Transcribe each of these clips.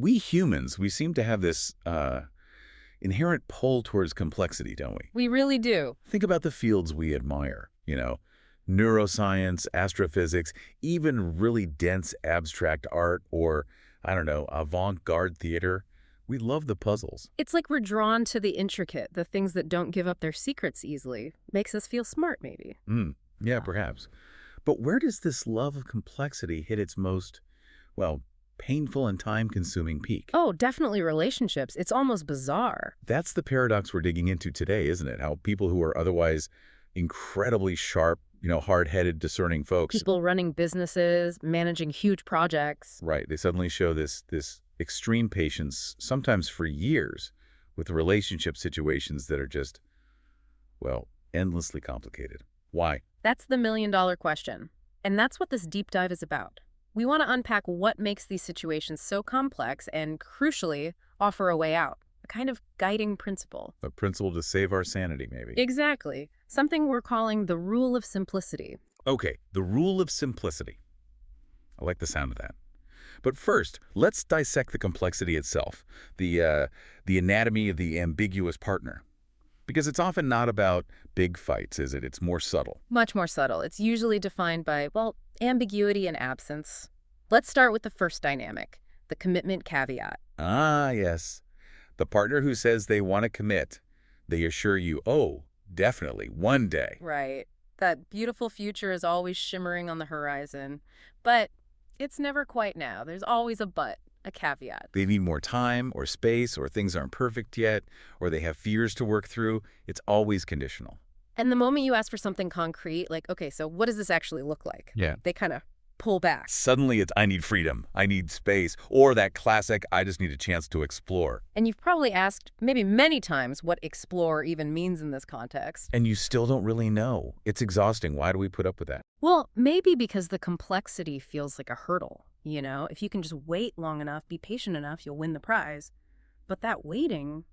we humans, we seem to have this inherent pull towards complexity, don't we? We really do. Think about the fields we admire, neuroscience, astrophysics, even really dense abstract art or, I don't know, avant-garde theater. We love the puzzles. It's like we're drawn to the intricate, the things that don't give up their secrets easily. Makes us feel smart, maybe. Yeah, perhaps. But where does this love of complexity hit its most, well, painful and time-consuming peak? Oh, definitely relationships. It's almost bizarre. That's the paradox we're digging into today, isn't it? How people who are otherwise incredibly sharp, hard-headed, discerning folks. People running businesses, managing huge projects. Right. They suddenly show this extreme patience, sometimes for years, with relationship situations that are just, well, endlessly complicated. Why? That's the million-dollar question. And that's what this deep dive is about. We want to unpack what makes these situations so complex and, crucially, offer a way out. A kind of guiding principle. A principle to save our sanity, maybe. Exactly. Something we're calling the rule of simplicity. Okay, the rule of simplicity. I like the sound of that. But first, let's dissect the complexity itself, the anatomy of the ambiguous partner. Because it's often not about big fights, is it? It's more subtle. Much more subtle. It's usually defined by, well, ambiguity and absence. Let's start with the first dynamic, the commitment caveat. Ah, yes. The partner who says they want to commit, they assure you, oh, definitely, one day. Right. That beautiful future is always shimmering on the horizon. But it's never quite now. There's always a but, a caveat. They need more time or space, or things aren't perfect yet, or they have fears to work through. It's always conditional. And the moment you ask for something concrete, like, okay, so what does this actually look like? Yeah. They kind of pull back. Suddenly it's, I need freedom, I need space, or that classic, I just need a chance to explore. And you've probably asked, maybe many times, what explore even means in this context. And you still don't really know. It's exhausting. Why do we put up with that? Well, maybe because the complexity feels like a hurdle. If you can just wait long enough, be patient enough, you'll win the prize. But that waiting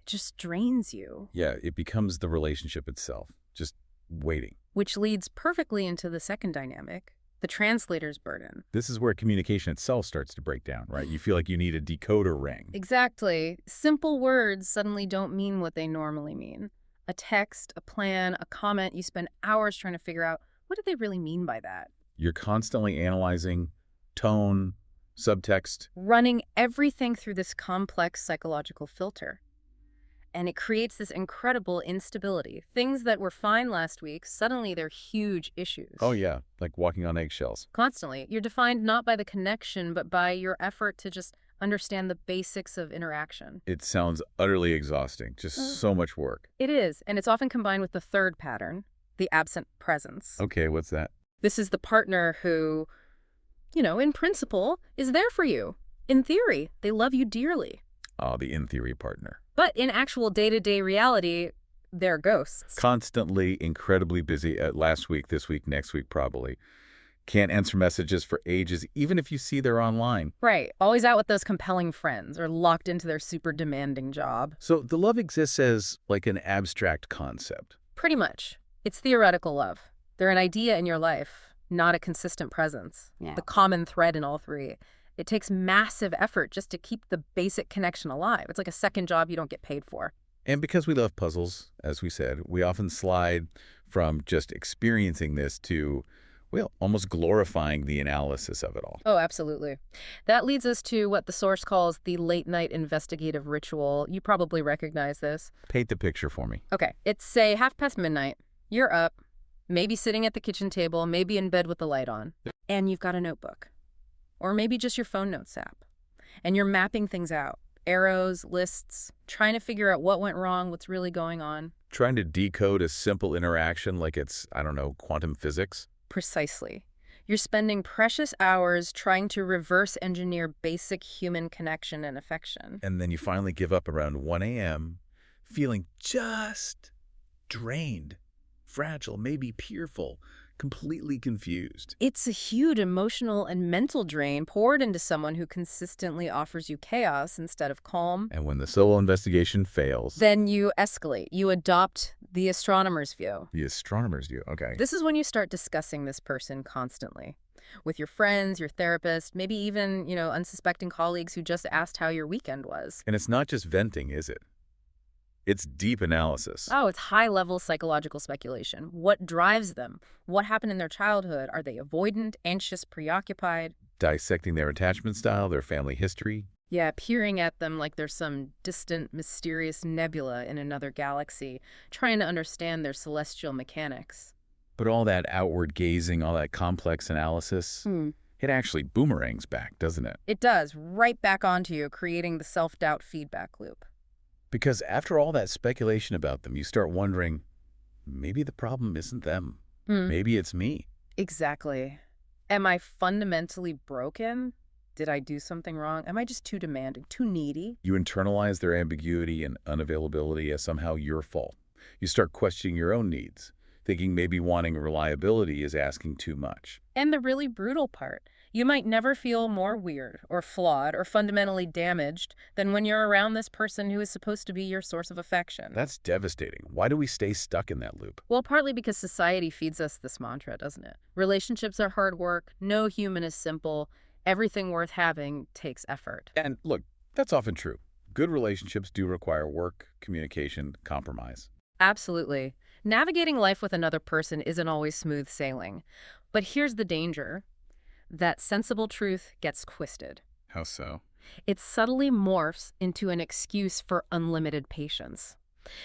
just drains you. Yeah, it becomes the relationship itself, just waiting. Which leads perfectly into the second dynamic, the translator's burden. This is where communication itself starts to break down, right? You feel like you need a decoder ring. Exactly. Simple words suddenly don't mean what they normally mean. A text, a plan, a comment, you spend hours trying to figure out, what do they really mean by that? You're constantly analyzing tone, subtext. Running everything through this complex psychological filter. And it creates this incredible instability. Things that were fine last week, suddenly they're huge issues. Oh yeah, like walking on eggshells. Constantly. You're defined not by the connection, but by your effort to just understand the basics of interaction. It sounds utterly exhausting, just so much work. It is, and it's often combined with the third pattern, the absent presence. Okay, what's that? This is the partner who, in principle, is there for you. In theory, they love you dearly. Oh, the in-theory partner. But in actual day-to-day reality, they're ghosts. Constantly, incredibly busy last week, this week, next week probably. Can't answer messages for ages, even if you see they're online. Right. Always out with those compelling friends or locked into their super demanding job. So the love exists as like an abstract concept. Pretty much. It's theoretical love. They're an idea in your life, not a consistent presence. Yeah. The common thread in all three. It takes massive effort just to keep the basic connection alive. It's like a second job you don't get paid for. And because we love puzzles, as we said, we often slide from just experiencing this to, well, almost glorifying the analysis of it all. Oh, absolutely. That leads us to what the source calls the late-night investigative ritual. You probably recognize this. Paint the picture for me. Okay. It's, say, midnight. You're up, maybe sitting at the kitchen table, maybe in bed with the light on, and you've got a notebook. Or maybe just your phone notes app. And you're mapping things out. Arrows, lists, trying to figure out what went wrong, what's really going on. Trying to decode a simple interaction like it's, I don't know, quantum physics? Precisely. You're spending precious hours trying to reverse engineer basic human connection and affection. And then you finally give up around 1 a.m., feeling just drained, fragile, maybe fearful, completely confused. It's a huge emotional and mental drain poured into someone who consistently offers you chaos instead of calm. And when the solo investigation fails... Then you escalate. You adopt the astronomer's view. The astronomer's view, okay. This is when you start discussing this person constantly. with your friends, your therapist, maybe even, unsuspecting colleagues who just asked how your weekend was. And it's not just venting, is it? It's deep analysis. Oh, it's high-level psychological speculation. What drives them? What happened in their childhood? Are they avoidant, anxious, preoccupied? Dissecting their attachment style, their family history. Yeah, peering at them like they're some distant, mysterious nebula in another galaxy, trying to understand their celestial mechanics. But all that outward gazing, all that complex analysis, it actually boomerangs back, doesn't it? It does, right back onto you, creating the self-doubt feedback loop. Because after all that speculation about them, you start wondering, maybe the problem isn't them. Maybe it's me. Exactly. Am I fundamentally broken? Did I do something wrong? Am I just too demanding, too needy? You internalize their ambiguity and unavailability as somehow your fault. You start questioning your own needs, thinking maybe wanting reliability is asking too much. And the really brutal part, you might never feel more weird or flawed or fundamentally damaged than when you're around this person who is supposed to be your source of affection. That's devastating. Why do we stay stuck in that loop? Well, partly because society feeds us this mantra, doesn't it? Relationships are hard work. No human is simple. Everything worth having takes effort. And look, that's often true. Good relationships do require work, communication, compromise. Absolutely. Navigating life with another person isn't always smooth sailing. But here's the danger. That sensible truth gets twisted. How so? It subtly morphs into an excuse for unlimited patience.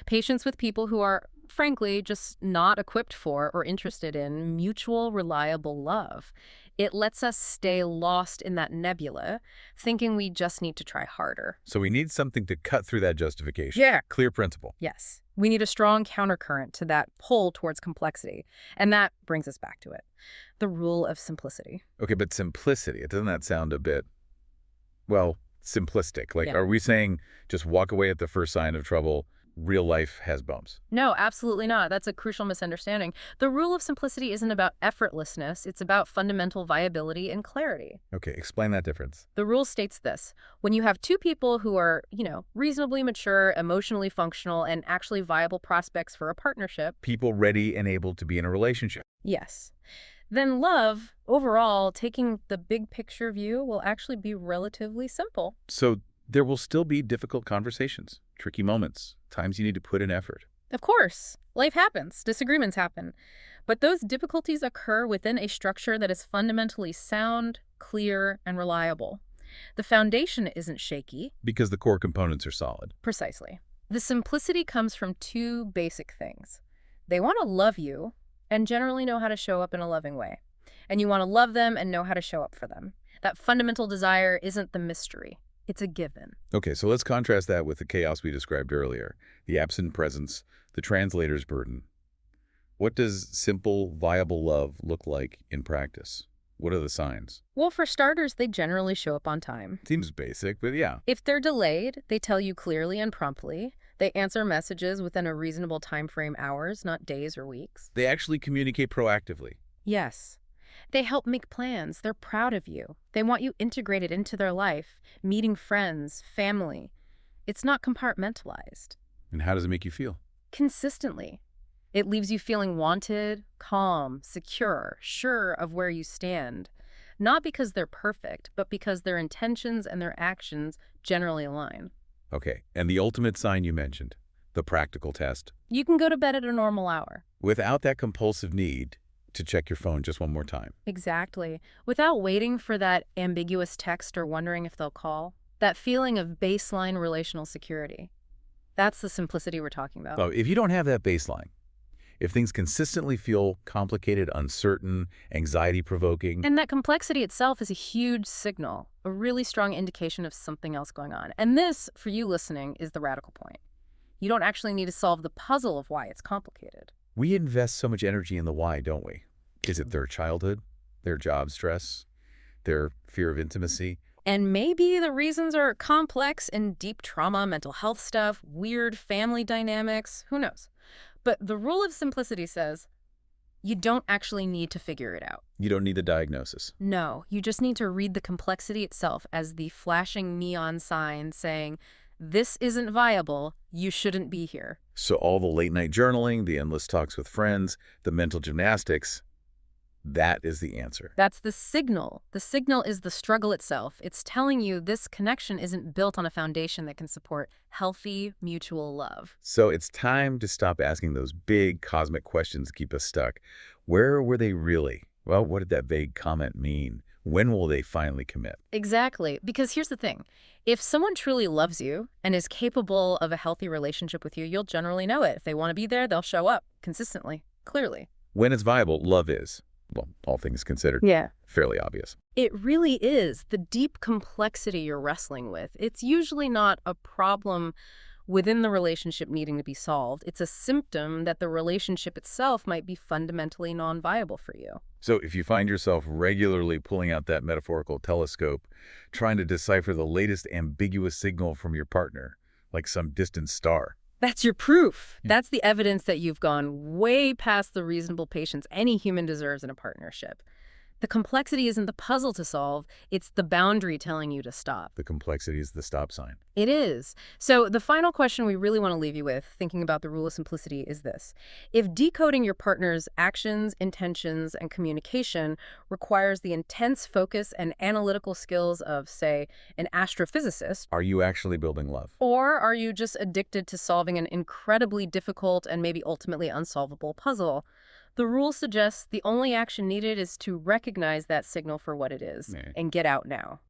Patience with people who are, frankly, just not equipped for or interested in mutual, reliable love. It lets us stay lost in that nebula, thinking we just need to try harder. So we need something to cut through that justification. Yeah. Clear principle. Yes. We need a strong countercurrent to that pull towards complexity. And that brings us back to it. The rule of simplicity. Okay, but simplicity, doesn't that sound a bit, well, simplistic? Like, Yeah. Are we saying just walk away at the first sign of trouble? Real life has bumps. No, absolutely not. That's a crucial misunderstanding. The rule of simplicity isn't about effortlessness. It's about fundamental viability and clarity. Okay, explain that difference. The rule states this. When you have two people who are, reasonably mature, emotionally functional, and actually viable prospects for a partnership. People ready and able to be in a relationship. Yes. Then love, overall, taking the big picture view, will actually be relatively simple. So there will still be difficult conversations, tricky moments, times you need to put in effort. Of course. Life happens. Disagreements happen. But those difficulties occur within a structure that is fundamentally sound, clear, and reliable. The foundation isn't shaky. Because the core components are solid. Precisely. The simplicity comes from two basic things. They want to love you and generally know how to show up in a loving way. And you want to love them and know how to show up for them. That fundamental desire isn't the mystery. It's a given. Okay, so let's contrast that with the chaos we described earlier, the absent presence, the translator's burden. What does simple, viable love look like in practice? What are the signs? Well, for starters, they generally show up on time. Seems basic, but yeah. If they're delayed, they tell you clearly and promptly. They answer messages within a reasonable time frame, hours, not days or weeks. They actually communicate proactively. Yes. They help make plans. They're proud of you. They want you integrated into their life, meeting friends, family. It's not compartmentalized. And how does it make you feel? Consistently. It leaves you feeling wanted, calm, secure, sure of where you stand. Not because they're perfect, but because their intentions and their actions generally align. Okay, and the ultimate sign you mentioned, the practical test. You can go to bed at a normal hour. Without that compulsive need to check your phone just one more time. Exactly. Without waiting for that ambiguous text or wondering if they'll call. That feeling of baseline relational security. That's the simplicity we're talking about. So if you don't have that baseline, if things consistently feel complicated, uncertain, anxiety-provoking. And that complexity itself is a huge signal, a really strong indication of something else going on. And this, for you listening, is the radical point. You don't actually need to solve the puzzle of why it's complicated. We invest so much energy in the why, don't we? Is it their childhood, their job stress, their fear of intimacy? And maybe the reasons are complex and deep trauma, mental health stuff, weird family dynamics, who knows? But the rule of simplicity says you don't actually need to figure it out. You don't need the diagnosis. No, you just need to read the complexity itself as the flashing neon sign saying, this isn't viable, you shouldn't be here. So all the late-night journaling, the endless talks with friends, the mental gymnastics, That is the answer. That's the signal. The signal is the struggle itself. It's telling you this connection isn't built on a foundation that can support healthy, mutual love. So it's time to stop asking those big cosmic questions that keep us stuck. Where were they really? Well, what did that vague comment mean? When will they finally commit? Exactly. Because here's the thing. If someone truly loves you and is capable of a healthy relationship with you, you'll generally know it. If they want to be there, they'll show up consistently, clearly. When it's viable, love is, well, all things considered, Yeah. fairly obvious. It really is the deep complexity you're wrestling with. It's usually not a problem within the relationship needing to be solved. It's a symptom that the relationship itself might be fundamentally non-viable for you. So if you find yourself regularly pulling out that metaphorical telescope, trying to decipher the latest ambiguous signal from your partner, like some distant star, That's your proof. Yeah. That's the evidence that you've gone way past the reasonable patience any human deserves in a partnership. The complexity isn't the puzzle to solve, it's the boundary telling you to stop. the complexity is the stop sign. It is. So the final question we really want to leave you with, thinking about the rule of simplicity, is this. If decoding your partner's actions, intentions, and communication requires the intense focus and analytical skills of, say, an astrophysicist, Are you actually building love? or are you just addicted to solving an incredibly difficult and maybe ultimately unsolvable puzzle? The rule suggests the only action needed is to recognize that signal for what it is Yeah. and get out now.